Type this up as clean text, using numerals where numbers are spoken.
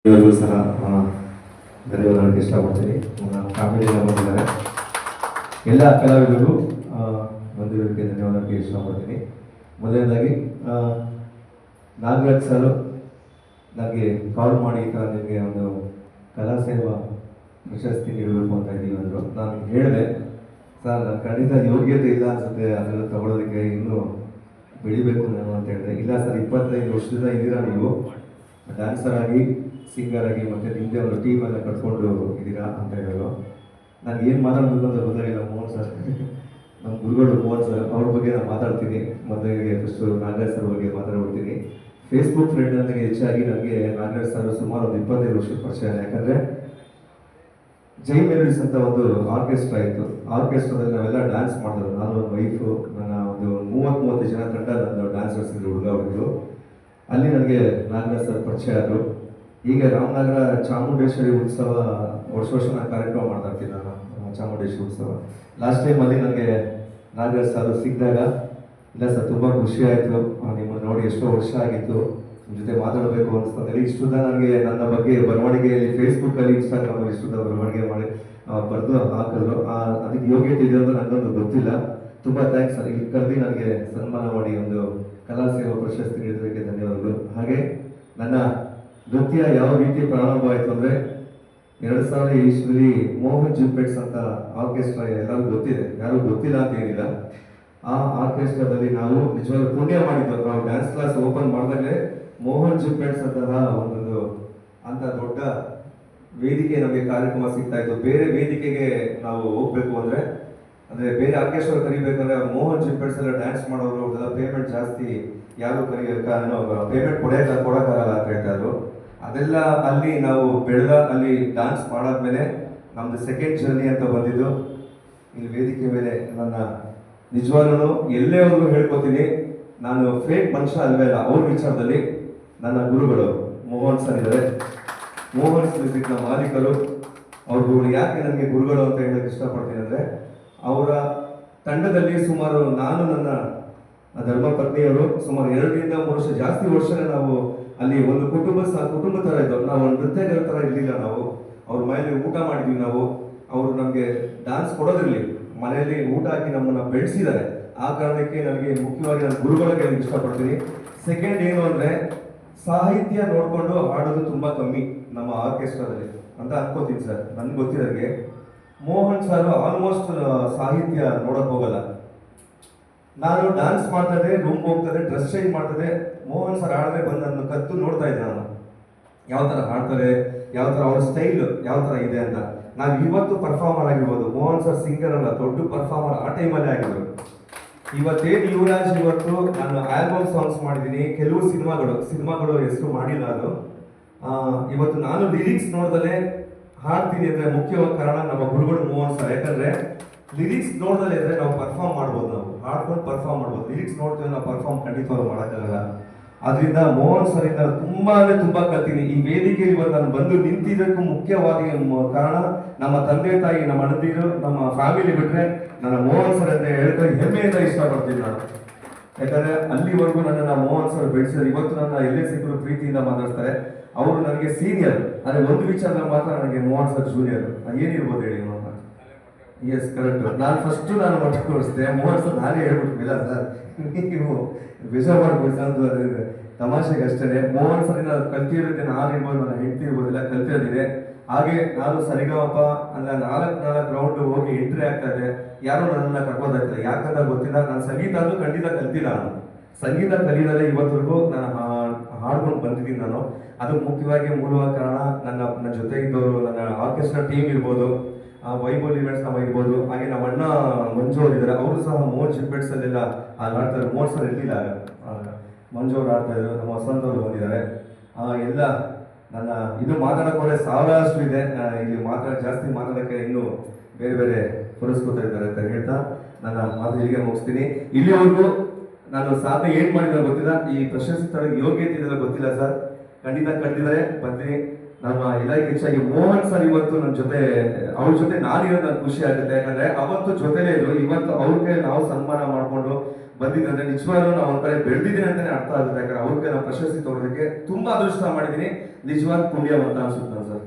ಇವರಿಗೂ ಸಹ ಧನ್ಯವಾದಕ್ಕೆ ಇಷ್ಟಪಡ್ತೀನಿ. ನನ್ನ ಫ್ಯಾಮಿಲಿ ಬಂದಿದ್ದಾರೆ ಎಲ್ಲ ಕಲಾವಿದರಿಗೂ ಬಂದಿರೋದಕ್ಕೆ ಧನ್ಯವಾದಕ್ಕೆ ಇಷ್ಟಪಡ್ತೀನಿ. ಮೊದಲನೇದಾಗಿ ನಾಗರಾಜ್ ಸರ್ ನನಗೆ ಕಾಲ್ ಮಾಡಿ ಈ ಥರ ನಿಮಗೆ ಒಂದು ಕಲಾ ಸೇವಾ ಪ್ರಶಸ್ತಿ ನೀಡಬೇಕು ಅಂತ ಇದ್ದೀವಿ ಅಂದರು. ನಾನು ಹೇಳಿದೆ, ಸರ್ ನನ್ನ ಖಂಡಿತ ಯೋಗ್ಯತೆ ಇಲ್ಲ ಅನ್ಸುತ್ತೆ ಅದನ್ನು ತಗೊಳ್ಳೋದಕ್ಕೆ, ಇನ್ನೂ ಬೆಳಿಬೇಕು ನಾನು ಅಂತ ಹೇಳಿದೆ. ಇಲ್ಲ ಸರ್, 25 ವರ್ಷದಿಂದ ಇದ್ದೀರಾ ನೀವು, ಡ್ಯಾನ್ಸರ್ ಆಗಿ, ಸಿಂಗರ್ ಆಗಿ, ಮತ್ತು ನಿಮ್ಮದೇ ಒಂದು ಟೀಮೆಲ್ಲ ಕಟ್ಕೊಂಡು ಇದ್ದೀರಾ ಅಂತ ಹೇಳಿದ್ರು. ನಾನು ಏನು ಮಾತಾಡಬೇಕು ಅಂತ ಗೊತ್ತಾಗಿಲ್ಲ. ಮೋಹನ್ ಸರ್, ನಮ್ಮ ಗುರುಗಳು ಮೋಹನ್ ಸರ್, ಅವ್ರ ಬಗ್ಗೆ ನಾನು ಮಾತಾಡ್ತೀನಿ. ಮೊದಲಿಗೆ ಫಸ್ಟು ನಾಗರಾಜ್ ಸರ್ ಬಗ್ಗೆ ಮಾತಾಡ್ಬಿಡ್ತೀನಿ. ಫೇಸ್ಬುಕ್ ಫ್ರೆಂಡ್ ನನಗೆ ಹೆಚ್ಚಾಗಿ ನನಗೆ ನಾಗರಾಜ್ ಸರ್ ಸುಮಾರು ಒಂದು 25 ವರ್ಷದ ಪರಿಚಯ. ಯಾಕಂದರೆ ಜೈ ಮೆಲೋಡಿಸ್ ಅಂತ ಒಂದು ಆರ್ಕೆಸ್ಟ್ರಾ ಇತ್ತು. ಆರ್ಕೆಸ್ಟ್ರಾದಲ್ಲಿ ನಾವೆಲ್ಲ ಡ್ಯಾನ್ಸ್ ಮಾಡಿದ್ರು. ನಾನು ಒಂದು ವೈಫು, ನನ್ನ ಒಂದು 30-30 ಜನ ತಂಡ ನನ್ನ ಡ್ಯಾನ್ಸರ್ಸ್ ಇದ್ರು, ಹುಡುಗ ಹುಡುಗರು. ಅಲ್ಲಿ ನನಗೆ ನಾಗರಾಜ್ ಸರ್ ಪರಿಚಯ ಆದರು. ಈಗ ರಾಮನಗರ ಚಾಮುಂಡೇಶ್ವರಿ ಉತ್ಸವ ವರ್ಷ ನಾನು ಕಾರ್ಯಕ್ರಮ ಮಾಡ್ತಾ ಇರ್ತೀನಿ. ನಾನು ಚಾಮುಂಡೇಶ್ವರಿ ಉತ್ಸವ ಲಾಸ್ಟ್ ಟೈಮಲ್ಲಿ ನನಗೆ ನಾಗರಾಜ್ ಸರ್ ಸಿಕ್ಕಿದಾಗ, ಇಲ್ಲ ಸರ್ ತುಂಬ ಖುಷಿ ಆಯಿತು, ನಿಮ್ಮನ್ನು ನೋಡಿ ಎಷ್ಟೋ ವರ್ಷ ಆಗಿತ್ತು, ನಿಮ್ಮ ಜೊತೆ ಮಾತಾಡಬೇಕು ಅನಿಸ್ತದೆ. ಇಷ್ಟುದ ನನಗೆ ನನ್ನ ಬಗ್ಗೆ ಬರವಣಿಗೆಯಲ್ಲಿ ಫೇಸ್ಬುಕ್ಕಲ್ಲಿ, ಇನ್ಸ್ಟಾಗ್ರಾಮಲ್ಲಿ ಇಷ್ಟುದ ಬರವಣಿಗೆ ಮಾಡಿ ಬರೆದು ಹಾಕಿದ್ರು. ಅದಕ್ಕೆ ಯೋಗ್ಯತೆ ಇದೆ ಅಂತ ನನಗೊಂದು ಗೊತ್ತಿಲ್ಲ. ತುಂಬ ಥ್ಯಾಂಕ್ಸ್ ಸರ್. ಇಲ್ಲಿ ಕರೆದು ನನಗೆ ಸನ್ಮಾನ ಮಾಡಿ ಒಂದು ಕಲಾ ಸೇವಾ ಪ್ರಶಸ್ತಿ ನೀಡೋದಕ್ಕೆ ಧನ್ಯವಾದಗಳು. ಹಾಗೆ ನನ್ನ ನೃತ್ಯ ಯಾವ ರೀತಿ ಪ್ರಾರಂಭ ಆಯಿತು ಅಂದರೆ 2000 ಇಸ್ವಿಲಿ ಮೋಹನ್ ಜಿಂಪೆಟ್ಸ್ ಅಂತ ಆರ್ಕೆಸ್ಟ್ರಾ ಎಲ್ಲರಿಗೂ ಗೊತ್ತಿದೆ, ಯಾರು ಗೊತ್ತಿಲ್ಲ ಅಂತ ಏನಿಲ್ಲ. ಆ ಆರ್ಕೆಸ್ಟ್ರಾದಲ್ಲಿ ನಾವು ನಿಜವಾಗ್ಲೂ ಪುಣ್ಯ ಮಾಡಿದ್ದು. ನಾವು ಡ್ಯಾನ್ಸ್ ಕ್ಲಾಸ್ ಓಪನ್ ಮಾಡಿದಾಗಲೇ ಮೋಹನ್ ಜಿಂಪೆಟ್ಸ್ ಅಂತಹ ಒಂದೊಂದು ಅಂತ ದೊಡ್ಡ ವೇದಿಕೆ ನಮಗೆ ಕಾರ್ಯಕ್ರಮ ಸಿಗ್ತಾ ಇತ್ತು. ಬೇರೆ ವೇದಿಕೆಗೆ ನಾವು ಹೋಗ್ಬೇಕು ಅಂದರೆ ಬೇರೆ ಆರ್ಕೆಸ್ಟ್ರಾ ಕರಿಬೇಕಂದ್ರೆ ಮೋಹನ್ ಜಿಂಪೆಟ್ಸ್ ಎಲ್ಲ ಡ್ಯಾನ್ಸ್ ಮಾಡೋರು, ಅವ್ರದ್ದೆಲ್ಲ ಪೇಮೆಂಟ್ ಜಾಸ್ತಿ, ಯಾರು ಪೇಮೆಂಟ್ ಕೊಡೋಕ್ಕಾಗಲ್ಲ ಅಂತ ಹೇಳ್ತಾಯಿದ್ರು. ಅದೆಲ್ಲ ಅಲ್ಲಿ ನಾವು ಅಲ್ಲಿ ಡ್ಯಾನ್ಸ್ ಮಾಡಾದ್ಮೇಲೆ ನಮ್ಮದು ಸೆಕೆಂಡ್ ಜರ್ನಿ ಅಂತ ಬಂದಿದ್ದು. ಇಲ್ಲಿ ವೇದಿಕೆ ಮೇಲೆ ನನ್ನ ನಿಜವಾಗ್ಲೂ ಎಲ್ಲೇವರೆಗೂ ಹೇಳ್ಕೊತೀನಿ, ನಾನು ಫೇಕ್ ಮನುಷ್ಯ ಅಲ್ವೇ ಅಲ್ಲ. ಅವ್ರ ವಿಚಾರದಲ್ಲಿ ನನ್ನ ಗುರುಗಳು ಮೋಹನ್ ಸರ್ ಇದ್ದಾರೆ. ಮೋಹನ್ ಮ್ಯೂಸಿಕ್ನ ಮಾಲೀಕರು. ಅವ್ರು ಯಾಕೆ ನನಗೆ ಗುರುಗಳು ಅಂತ ಹೇಳೋಕ್ಕೆ ಇಷ್ಟಪಡ್ತೀನಿ ಅಂದರೆ, ಅವರ ತಂಡದಲ್ಲಿ ಸುಮಾರು ನಾನು, ನನ್ನ ಧರ್ಮಪತ್ನಿಯವರು ಸುಮಾರು 2-3 ವರ್ಷ, ಜಾಸ್ತಿ ವರ್ಷನೇ ನಾವು ಅಲ್ಲಿ ಒಂದು ಕುಟುಂಬ ಥರ ಇದ್ದವು. ನಾವು ನೃತ್ಯಗಳ ಥರ ಇರಲಿಲ್ಲ. ನಾವು ಅವ್ರ ಮನೆಯಲ್ಲಿ ಊಟ ಮಾಡಿದ್ವಿ. ನಾವು ಅವರು ನಮಗೆ ಡ್ಯಾನ್ಸ್ ಕೊಡೋದಿರಲಿ, ಮನೆಯಲ್ಲಿ ಊಟ ಹಾಕಿ ನಮ್ಮನ್ನು ಬೆಳೆಸಿದ್ದಾರೆ. ಆ ಕಾರಣಕ್ಕೆ ನನಗೆ ಮುಖ್ಯವಾಗಿ ನನ್ನ ಗುರುಗಳಿಗೆ ಇಷ್ಟಪಡ್ತೀನಿ. ಸೆಕೆಂಡ್ ಏನು ಅಂದರೆ, ಸಾಹಿತ್ಯ ನೋಡಿಕೊಂಡು ಹಾಡೋದು ತುಂಬ ಕಮ್ಮಿ ನಮ್ಮ ಆರ್ಕೆಸ್ಟ್ರಾದಲ್ಲಿ ಅಂತ ಅನ್ಕೋತೀನಿ ಸರ್. ನನ್ಗೆ ಗೊತ್ತಿರೋರಿಗೆ ಮೋಹನ್ ಸರ್ ಆಲ್ಮೋಸ್ಟ್ ಸಾಹಿತ್ಯ ನೋಡೋಕೆ ಹೋಗಲ್ಲ. ನಾನು ಡ್ಯಾನ್ಸ್ ಮಾಡ್ತಾ ಇದ್ದೆ, ರೂಮ್ಗೆ ಹೋಗ್ತದೆ, ಡ್ರೆಸ್ ಚೇಂಜ್ ಮಾಡ್ತದೆ, ಮೋಹನ್ ಸರ್ ಹಾಡಿದ್ರೆ ಬಂದು ನನ್ನ ಕತ್ತು ನೋಡ್ತಾ ಇದ್ದೆ ನಾನು, ಯಾವ ಥರ ಹಾಡ್ತಾರೆ, ಯಾವ ಥರ ಅವ್ರ ಸ್ಟೈಲ್ ಯಾವ ಥರ ಇದೆ ಅಂತ. ನಾವು ಇವತ್ತು ಪರ್ಫಾರ್ಮರ್ ಆಗಿರ್ಬೋದು, ಮೋಹನ್ ಸರ್ ಸಿಂಗರ್ ಅಲ್ಲ, ದೊಡ್ಡ ಪರ್ಫಾರ್ಮರ್ ಆ ಟೈಮಲ್ಲೇ ಆಗಿದ್ರು. ಇವತ್ತೇನು ಯುವರಾಜ್, ಇವತ್ತು ನಾನು ಆಲ್ಬಮ್ ಸಾಂಗ್ಸ್ ಮಾಡಿದ್ದೀನಿ, ಕೆಲವು ಸಿನಿಮಾಗಳು ಹೆಸರು ಮಾಡಿಲ್ಲ. ಅದು ಇವತ್ತು ನಾನು ಲಿರಿಕ್ಸ್ ನೋಡ್ದಲೇ ಹಾಡ್ತೀನಿ ಅಂದರೆ ಮುಖ್ಯವಾದ ಕಾರಣ ನಮ್ಮ ಗುರುಗಳು ಮೋಹನ್ ಸರ್. ಯಾಕಂದರೆ ಲಿರಿಕ್ಸ್ ನೋಡ್ದಲೇ ಇದ್ರೆ ನಾವು ಪರ್ಫಾರ್ಮ್ ಮಾಡ್ಬೋದು, ನಾವು ಹಾಡ್ಕೊಂಡು ಪರ್ಫಾರ್ಮ್ ಮಾಡ್ಬೋದು. ಲಿರಿಕ್ಸ್ ನೋಡ್ತೀವಿ, ನಾವು ಪರ್ಫಾರ್ಮ್ ಖಂಡಿತವಾಗ್ಲೂ ಮಾಡೋಕ್ಕಾಗಲ್ಲ. ಅದರಿಂದ ಮೋಹನ್ ಸರ್ ಇಂದ ತುಂಬ ಕಲ್ತೀನಿ. ಈ ವೇದಿಕೆಯಲ್ಲಿ ನಾನು ಬಂದು ನಿಂತಿದ್ದಕ್ಕೂ ಮುಖ್ಯವಾದ ಕಾರಣ ನಮ್ಮ ತಂದೆ ತಾಯಿ, ನಮ್ಮ ಅಣ್ಣಂದಿರು, ನಮ್ಮ ಫ್ಯಾಮಿಲಿ ಬಿಟ್ಟರೆ ನನ್ನ ಮೋಹನ್ ಸರ್ ಅಂತ ಹೇಳ್ಕೊಂಡು ಹೆಮ್ಮೆಯಿಂದ ಇಷ್ಟಪಡ್ತೀನಿ ನಾನು. ಯಾಕಂದರೆ ಅಲ್ಲಿವರೆಗೂ ನನ್ನನ್ನು ಮೋಹನ್ ಸರ್ ಬೆಳೆಸಿದ್ರು. ಇವತ್ತು ನನ್ನ ಎಲ್ಲೇ ಸಿಕ್ಕರು ಪ್ರೀತಿಯಿಂದ ಮಾತಾಡ್ತಾರೆ. ಅವರು ನನಗೆ ಸೀನಿಯರ್, ಆದರೆ ಒಂದು ವಿಚಾರದಲ್ಲಿ ಮಾತ್ರ ನನಗೆ ಮೋಹನ್ ಸರ್ ಜೂನಿಯರ್. ಏನಿರ್ಬೋದು ಹೇಳಿ ಮೋಹನ್? S, correct. ನಾನು ಒಟ್ಟು ತೋರಿಸಿದೆ ಮೋಹನ್ ಸರ್, ನಾನೇ ಹೇಳ್ಬಿಟ್ಟಿಲ್ಲ ಸರ್, ನೀವು ಬೇಜಾರು ಮಾಡ್ಬೋದು ಅಂತ ತಮಾಷೆಗೆ ಅಷ್ಟೇ. ಮೋಹನ್ ಸರ್ ಕಲ್ತಿರೋದೇ ನಾನು ಇರ್ಬೋದು, ನನ್ನ ಹೆಂಡತಿ ಇರ್ಬೋದಿಲ್ಲ, ಕಲ್ತಿರೋದಿದೆ. ಹಾಗೆ ನಾನು ಸರಿಗಮಪ ಅಲ್ಲ 4 ರೌಂಡ್ ಹೋಗಿ ಎಂಟ್ರಿ ಆಗ್ತಾ ಇದೆ, ಯಾರು ನನ್ನನ್ನು ಕರ್ಕೋದಾಗ್ತಿಲ್ಲ. ಯಾಕಂತ ಗೊತ್ತಿಲ್ಲ. ನಾನು ಸಂಗೀತ ಅಂತೂ ಖಂಡಿತ ಕಲ್ತಿಲ್ಲ. ನಾನು ಸಂಗೀತ ಕಲಿಯೋದೇ ಇವತ್ತರೆಗೂ ನಾನು ಹಾಡ್ಕೊಂಡು ಬಂದಿದ್ದೀನಿ. ನಾನು ಅದು ಮುಖ್ಯವಾಗಿ ಮೂಲವಾದ ಕಾರಣ ನನ್ನ ಜೊತೆ ಇದ್ದವರು, ನನ್ನ ಆರ್ಕೆಸ್ಟ್ರಾ ಟೀಮ್ ಇರ್ಬೋದು, ವೈಭವ್ ಇವೆಂಟ್ಸ್ ನಾವು ಇರ್ಬೋದು. ಹಾಗೆ ನಮ್ಮ ಅಣ್ಣ ಮಂಜು ಅವರು ಇದ್ದಾರೆ, ಅವರು ಸಹ ಮೋಹನ್ ಜಿಂಪೆಟ್ಸ್ ಅಲ್ಲೆಲ್ಲ ಆಡ್ತಾರೆ. ಮೋಹನ್ ಸರ್ ಇರಲಿಲ್ಲ, ಮಂಜು ಅವರು ಆಡ್ತಾ ಇದ್ರು. ನಮ್ಮ ವಸಂತ್ ಅವರು ಬಂದಿದ್ದಾರೆ. ಎಲ್ಲ ನನ್ನ ಇನ್ನೂ ಮಾತಾಡೋಕೆ ಸಾವಿರಷ್ಟು ಇದೆ. ಇಲ್ಲಿ ಜಾಸ್ತಿ ಮಾತಾಡೋಕ್ಕೆ ಇನ್ನೂ ಬೇರೆ ಪುರಸ್ಕೃತ ಇದ್ದಾರೆ ಅಂತ ಹೇಳ್ತಾ ನನ್ನ ಮಾತು ಇಲ್ಲಿಗೆ ಮುಗಿಸ್ತೀನಿ. ಇಲ್ಲಿವರೆಗೂ ನಾನು ಸಾಧನೆ ಏನು ಮಾಡಿದ್ರೆ ಗೊತ್ತಿಲ್ಲ, ಈ ಪ್ರಶಸ್ತಿ ತರಕ್ಕೆ ಯೋಗ್ಯತೆ ಇದೆಲ್ಲ ಗೊತ್ತಿಲ್ಲ ಸರ್. ಖಂಡಿತ ಕಲ್ತಿದ್ದಾರೆ, ಬರ್ತೀನಿ. ನಮ್ಮ ಇಲಾಖೆ ಹೆಚ್ಚಾಗಿ ಮೋಹನ್ ಸರ್ ಇವತ್ತು ನನ್ನ ಜೊತೆ, ಅವ್ರ ಜೊತೆ ನಾನಿರೋದು ನನ್ಗೆ ಖುಷಿ ಆಗುತ್ತೆ. ಯಾಕಂದ್ರೆ ಅವತ್ತು ಜೊತೆಲೇ ಇದ್ರು, ಇವತ್ತು ಅವ್ರಿಗೆ ನಾವು ಸನ್ಮಾನ ಮಾಡ್ಕೊಂಡು ಬಂದಿದ್ರೆ ನಿಜವಾಗ್ಲೂ ನಾವು ಒಂದ್ ಕಡೆ ಬೆಳೆದಿದ್ದೀನಿ ಅಂತಾನೆ ಅರ್ಥ ಆಗುತ್ತೆ. ಯಾಕಂದ್ರೆ ಅವ್ರಿಗೆ ನಾವು ಪ್ರಶಸ್ತಿ ತಗೊಳ್ಳೋದಕ್ಕೆ ತುಂಬಾ ಅದೃಷ್ಟ ಮಾಡಿದೀನಿ, ನಿಜವಾದ ಪುಣ್ಯವಂತ ಅನ್ಸುತ್ತೆ ಸರ್.